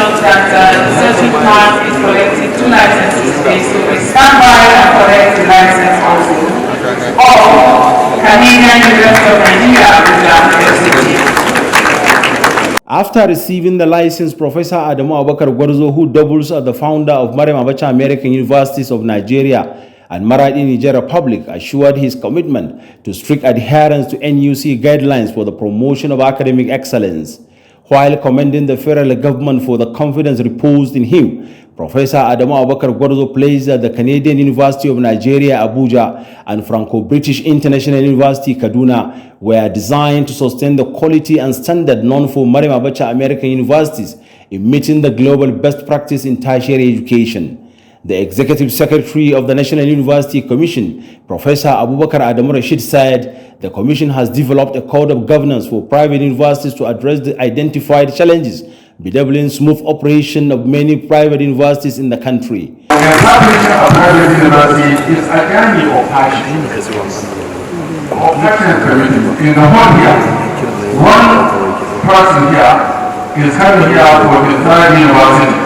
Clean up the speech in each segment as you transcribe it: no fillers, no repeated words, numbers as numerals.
mentioned that the certain plan is collecting 2 licenses today, so we stand by and collect the license also. Or Canadian University of Nigeria, Abuja. After receiving the license, Professor Gwarzo, who doubles as the founder of Maryam Abacha American Universities of Nigeria and MAAUN Nigeria Republic, assured his commitment to strict adherence to NUC guidelines for the promotion of academic excellence. While commending the federal government for the confidence reposed in him, Professor Gwarzo placed that the Canadian University of Nigeria, Abuja, and Franco-British International University, Kaduna, were designed to sustain the quality and standard known for Maryam Abacha American Universities in meeting the global best practice in tertiary education. The Executive Secretary of the National University Commission, Professor Abubakar Adamu Rashid, said the Commission has developed a code of governance for private universities to address the identified challenges bedeviling smooth operation of many private universities in the country. The establishment of private university is a journey of passion. Of passion and commitment. In the whole year, one person here is coming here for the third university.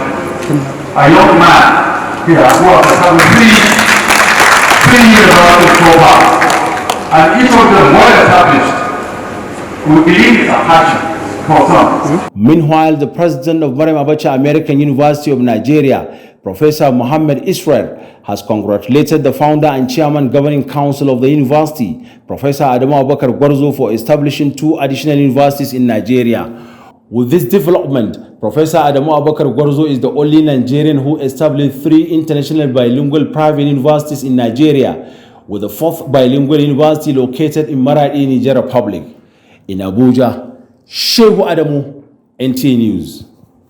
A young man here who has established three universities so far. And each of them well established. We believe it's a passion. Meanwhile, the president of Maryam Abacha American University of Nigeria, Professor Muhammad Israel, has congratulated the founder and chairman governing council of the university, Professor Gwarzo, for establishing 2 additional universities in Nigeria. With this development, Professor Gwarzo is the only Nigerian who established 3 international bilingual private universities in Nigeria, with the 4th bilingual university located in MAAUN Nigeria Republic. In Abuja, Shehu Adamu, NT News.